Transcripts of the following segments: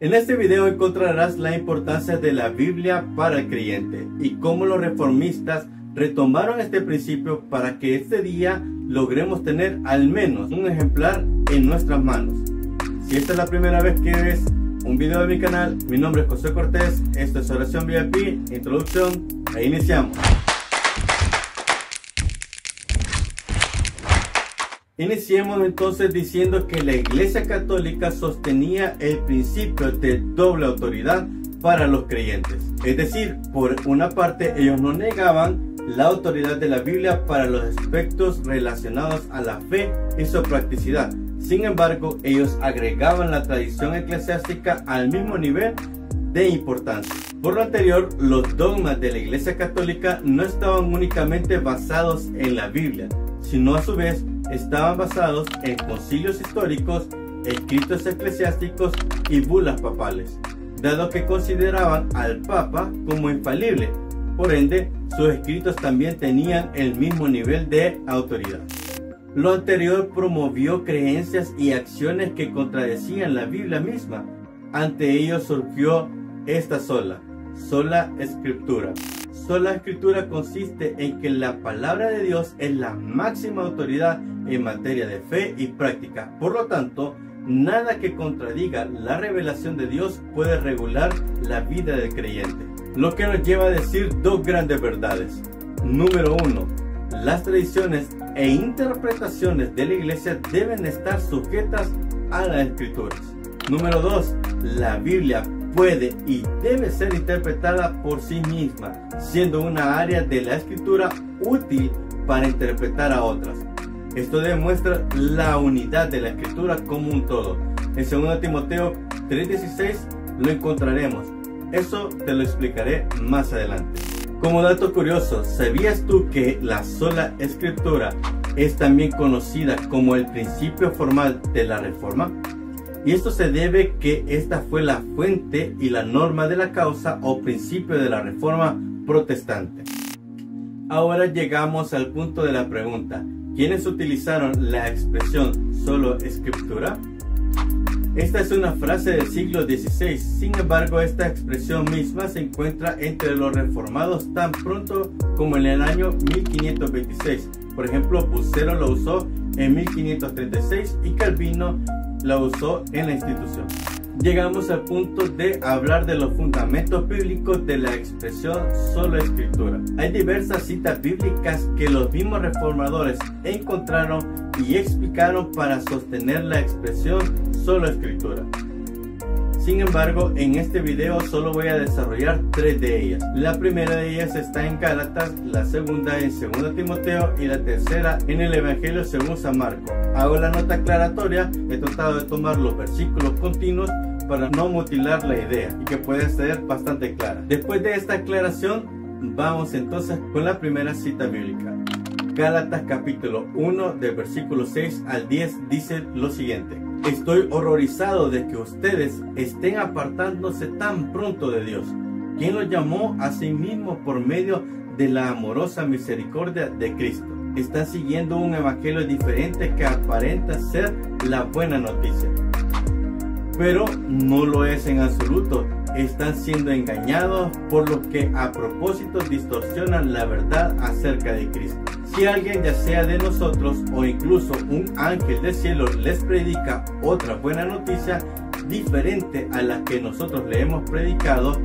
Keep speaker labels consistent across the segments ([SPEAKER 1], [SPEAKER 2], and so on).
[SPEAKER 1] En este video encontrarás la importancia de la Biblia para el creyente y cómo los reformistas retomaron este principio para que este día logremos tener al menos un ejemplar en nuestras manos. Si esta es la primera vez que ves un video de mi canal, mi nombre es José Cortés, esto es Oración VIP, introducción e iniciamos. Iniciemos entonces diciendo que la Iglesia Católica sostenía el principio de doble autoridad para los creyentes. Es decir, por una parte ellos no negaban la autoridad de la Biblia para los aspectos relacionados a la fe y su practicidad. Sin embargo, ellos agregaban la tradición eclesiástica al mismo nivel de importancia. Por lo anterior, los dogmas de la Iglesia Católica no estaban únicamente basados en la Biblia, sino a su vez estaban basados en concilios históricos, escritos eclesiásticos y bulas papales, dado que consideraban al Papa como infalible. Por ende, sus escritos también tenían el mismo nivel de autoridad. Lo anterior promovió creencias y acciones que contradecían la Biblia misma. Ante ello surgió esta sola escritura. Sola escritura consiste en que la palabra de Dios es la máxima autoridad en materia de fe y práctica. Por lo tanto, nada que contradiga la revelación de Dios puede regular la vida del creyente. Lo que nos lleva a decir dos grandes verdades. Número 1. Las tradiciones e interpretaciones de la Iglesia deben estar sujetas a las Escrituras. Número 2. La Biblia puede y debe ser interpretada por sí misma, siendo una área de la Escritura útil para interpretar a otras. Esto demuestra la unidad de la Escritura como un todo. En 2 Timoteo 3:16 lo encontraremos. Eso te lo explicaré más adelante. Como dato curioso, ¿sabías tú que la sola Escritura es también conocida como el principio formal de la Reforma? Y esto se debe que esta fue la fuente y la norma de la causa o principio de la Reforma protestante. Ahora llegamos al punto de la pregunta: ¿quiénes utilizaron la expresión solo Escritura? Esta es una frase del siglo XVI, sin embargo esta expresión misma se encuentra entre los reformados tan pronto como en el año 1526. Por ejemplo, Bucero lo usó en 1536 y Calvino la usó en la institución. Llegamos al punto de hablar de los fundamentos bíblicos de la expresión solo escritura. Hay diversas citas bíblicas que los mismos reformadores encontraron y explicaron para sostener la expresión solo escritura. Sin embargo, en este video solo voy a desarrollar 3 de ellas. La primera de ellas está en Gálatas, la segunda en 2 Timoteo y la tercera en el Evangelio según San Marcos. Hago la nota aclaratoria, he tratado de tomar los versículos continuos para no mutilar la idea y que pueda ser bastante clara. Después de esta aclaración, vamos entonces con la primera cita bíblica. Gálatas capítulo 1 del versículo 6 al 10 dice lo siguiente: estoy horrorizado de que ustedes estén apartándose tan pronto de Dios, quien los llamó a sí mismo por medio de la amorosa misericordia de Cristo. Están siguiendo un evangelio diferente que aparenta ser la buena noticia, pero no lo es en absoluto. Están siendo engañados por los que a propósito distorsionan la verdad acerca de Cristo. Si alguien, ya sea de nosotros o incluso un ángel del cielo, les predica otra buena noticia diferente a la que nosotros le hemos predicado,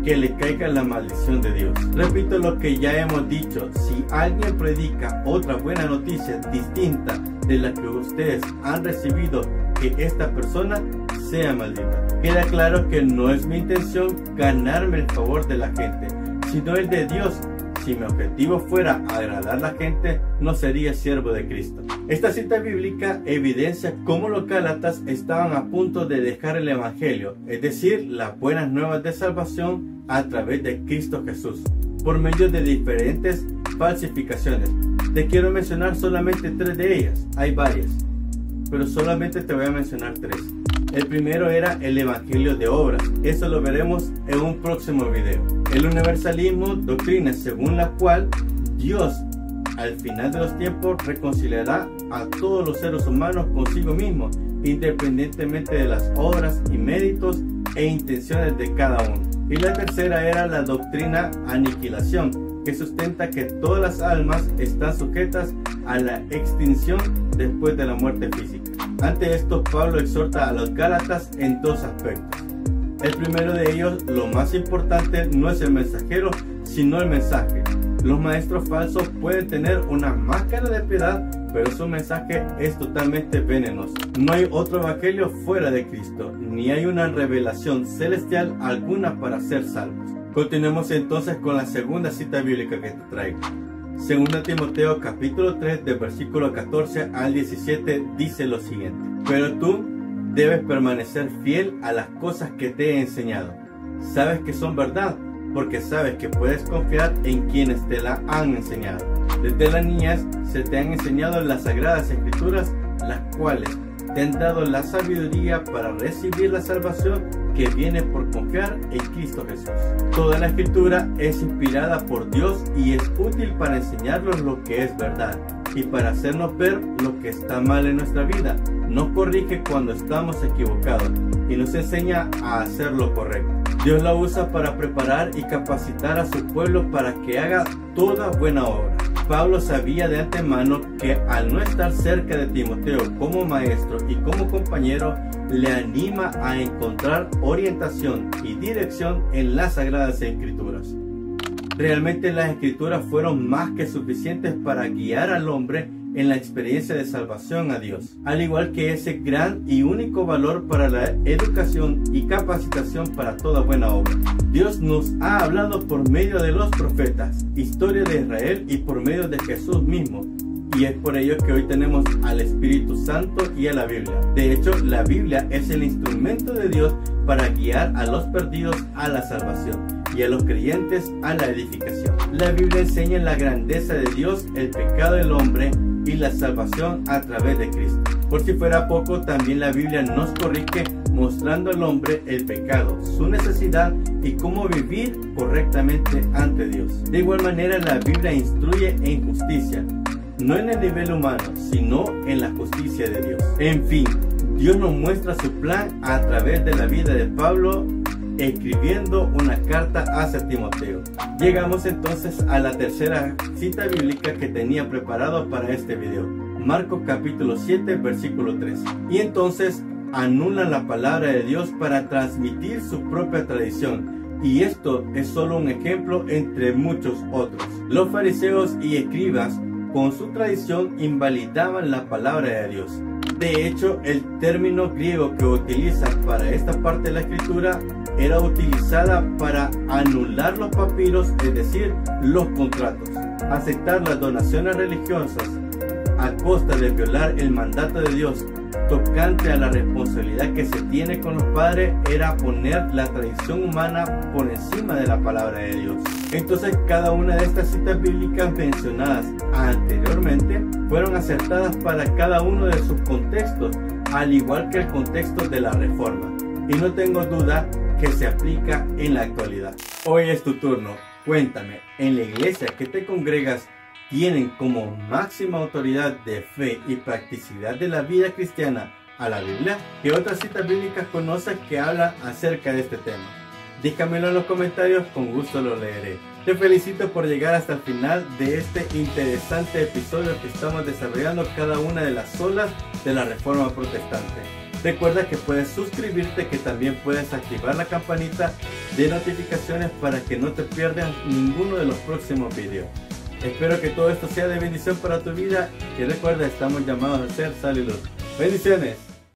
[SPEAKER 1] que le caiga la maldición de Dios. Repito lo que ya hemos dicho: si alguien predica otra buena noticia distinta de la que ustedes han recibido, que esta persona sea maldita. Queda claro que no es mi intención ganarme el favor de la gente, sino el de Dios. Si mi objetivo fuera agradar a la gente, no sería siervo de Cristo. Esta cita bíblica evidencia cómo los gálatas estaban a punto de dejar el evangelio, es decir, las buenas nuevas de salvación a través de Cristo Jesús, por medio de diferentes falsificaciones. Te quiero mencionar solamente 3 de ellas, hay varias, pero solamente te voy a mencionar 3. El primero era el evangelio de obras, eso lo veremos en un próximo video. El universalismo, doctrina según la cual Dios al final de los tiempos reconciliará a todos los seres humanos consigo mismo, independientemente de las obras y méritos e intenciones de cada uno. Y la tercera era la doctrina aniquilación, que sustenta que todas las almas están sujetas a la extinción después de la muerte física. Ante esto, Pablo exhorta a los Gálatas en dos aspectos. El primero de ellos, lo más importante, no es el mensajero, sino el mensaje. Los maestros falsos pueden tener una máscara de piedad, pero su mensaje es totalmente venenoso. No hay otro evangelio fuera de Cristo, ni hay una revelación celestial alguna para ser salvos. Continuemos entonces con la segunda cita bíblica que te traigo. 2 Timoteo capítulo 3 del versículo 14 al 17 dice lo siguiente: pero tú debes permanecer fiel a las cosas que te he enseñado. Sabes que son verdad, porque sabes que puedes confiar en quienes te la han enseñado. Desde la niñez se te han enseñado las sagradas escrituras, las cuales te han dado la sabiduría para recibir la salvación que viene por confiar en Cristo Jesús. Toda la escritura es inspirada por Dios y es útil para enseñarnos lo que es verdad y para hacernos ver lo que está mal en nuestra vida. Nos corrige cuando estamos equivocados y nos enseña a hacer lo correcto. Dios la usa para preparar y capacitar a su pueblo para que haga toda buena obra. Pablo sabía de antemano que al no estar cerca de Timoteo como maestro y como compañero, le anima a encontrar orientación y dirección en las Sagradas Escrituras. Realmente las Escrituras fueron más que suficientes para guiar al hombre en la experiencia de salvación a Dios, al igual que ese gran y único valor para la educación y capacitación para toda buena obra. Dios nos ha hablado por medio de los profetas, historia de Israel y por medio de Jesús mismo, y es por ello que hoy tenemos al Espíritu Santo y a la Biblia. De hecho, la Biblia es el instrumento de Dios para guiar a los perdidos a la salvación y a los creyentes a la edificación. La Biblia enseña la grandeza de Dios, el pecado del hombre y la salvación a través de Cristo. Por si fuera poco, también la Biblia nos corrige mostrando al hombre el pecado, su necesidad y cómo vivir correctamente ante Dios. De igual manera, la Biblia instruye en justicia, no en el nivel humano, sino en la justicia de Dios. En fin, Dios nos muestra su plan a través de la vida de Pablo, escribiendo una carta hacia Timoteo. Llegamos entonces a la tercera cita bíblica que tenía preparado para este video. Marcos capítulo 7 versículo 3. Y entonces anulan la palabra de Dios para transmitir su propia tradición. Y esto es solo un ejemplo entre muchos otros. Los fariseos y escribas con su tradición invalidaban la palabra de Dios. De hecho, el término griego que utiliza para esta parte de la escritura era utilizada para anular los papiros, es decir, los contratos. Aceptar las donaciones religiosas a costa de violar el mandato de Dios tocante a la responsabilidad que se tiene con los padres era poner la tradición humana por encima de la palabra de Dios. Entonces, cada una de estas citas bíblicas mencionadas anteriormente fueron acertadas para cada uno de sus contextos, al igual que el contexto de la Reforma. Y no tengo duda que se aplica en la actualidad. Hoy es tu turno. Cuéntame, ¿en la iglesia que te congregas tienen como máxima autoridad de fe y practicidad de la vida cristiana a la Biblia? ¿Qué otras citas bíblicas conoces que hablan acerca de este tema? Dígamelo en los comentarios, con gusto lo leeré. Te felicito por llegar hasta el final de este interesante episodio que estamos desarrollando cada una de las olas de la Reforma Protestante. Recuerda que puedes suscribirte, que también puedes activar la campanita de notificaciones para que no te pierdas ninguno de los próximos videos. Espero que todo esto sea de bendición para tu vida y recuerda, estamos llamados a ser sal y luz. Bendiciones.